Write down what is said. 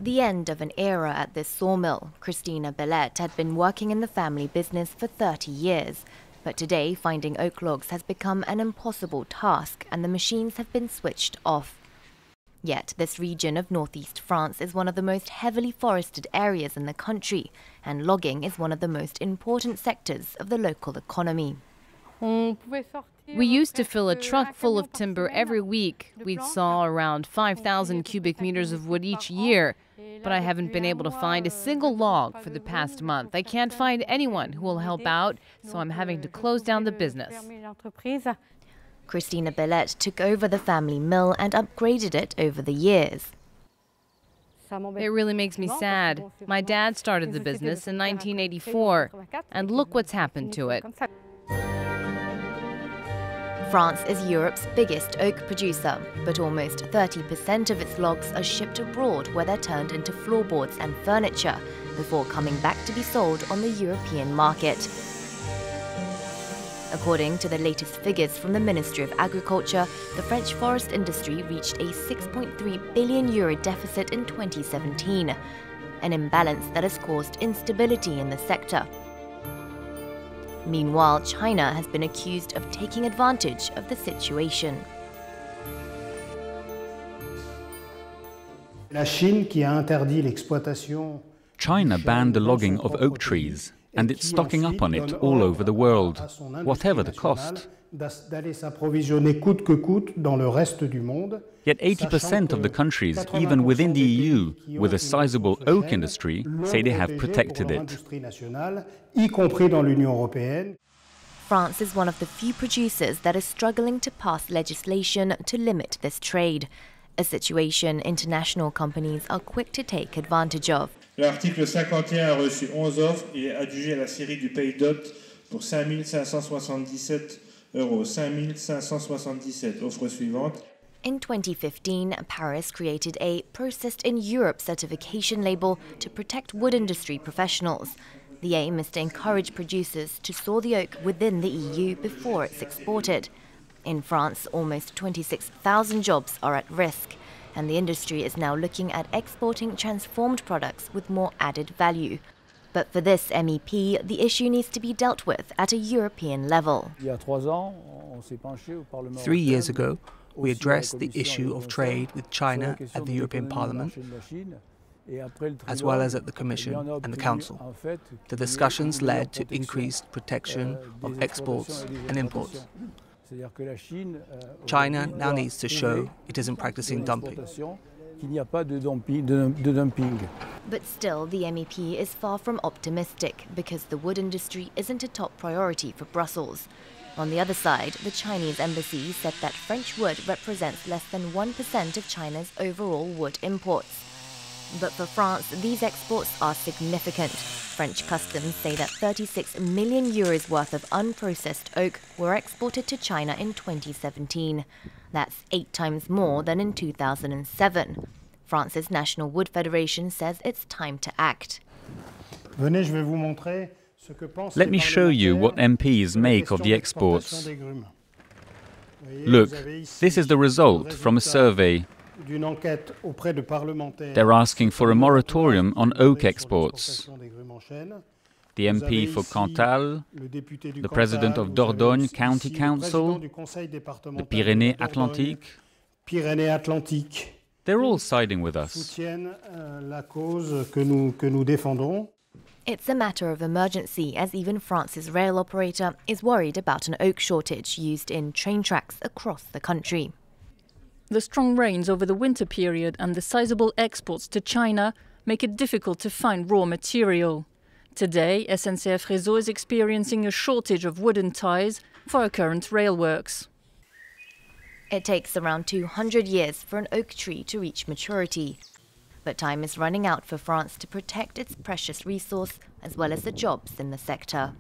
The end of an era at this sawmill. Christina Bellet had been working in the family business for 30 years. But today, finding oak logs has become an impossible task and the machines have been switched off. Yet this region of northeast France is one of the most heavily forested areas in the country, and logging is one of the most important sectors of the local economy. We used to fill a truck full of timber every week. We'd saw around 5,000 cubic meters of wood each year. But I haven't been able to find a single log for the past month. I can't find anyone who will help out, so I'm having to close down the business. Christina Bellet took over the family mill and upgraded it over the years. It really makes me sad. My dad started the business in 1984, and look what's happened to it. France is Europe's biggest oak producer, but almost 30% of its logs are shipped abroad where they're turned into floorboards and furniture before coming back to be sold on the European market. According to the latest figures from the Ministry of Agriculture, the French forest industry reached a €6.3 billion deficit in 2017, an imbalance that has caused instability in the sector. Meanwhile, China has been accused of taking advantage of the situation. China banned the logging of oak trees, and it's stocking up on it all over the world, whatever the cost. Yet 80% of the countries, even within the EU, with a sizable oak industry, say they have protected it. France is one of the few producers that is struggling to pass legislation to limit this trade, a situation international companies are quick to take advantage of. L'article 51 a reçu 11 offres et est adjugé à la Syrie du Pays d'Hôte pour 5 577 €. 5 577. Offre suivante. In 2015, Paris created a Processed in Europe certification label to protect wood industry professionals. The aim is to encourage producers to saw the oak within the EU before it's exported. In France, almost 26,000 jobs are at risk, and the industry is now looking at exporting transformed products with more added value. But for this MEP, the issue needs to be dealt with at a European level. 3 years ago, we addressed the issue of trade with China at the European Parliament, as well as at the Commission and the Council. The discussions led to increased protection of exports and imports. China now needs to show it isn't practicing dumping. But still, the MEP is far from optimistic because the wood industry isn't a top priority for Brussels. On the other side, the Chinese embassy said that French wood represents less than 1% of China's overall wood imports. But for France, these exports are significant. French customs say that €36 million worth of unprocessed oak were exported to China in 2017. That's 8 times more than in 2007. France's National Wood Federation says it's time to act. Let me show you what MPs make of the exports. Look, this is the result from a survey. They're asking for a moratorium on oak exports. The MP for Cantal, the president of Dordogne County Council, the Pyrénées-Atlantiques, they're all siding with us. It's a matter of emergency, as even France's rail operator is worried about an oak shortage used in train tracks across the country. The strong rains over the winter period and the sizable exports to China make it difficult to find raw material. Today, SNCF Réseau is experiencing a shortage of wooden ties for our current rail works. It takes around 200 years for an oak tree to reach maturity. But time is running out for France to protect its precious resource as well as the jobs in the sector.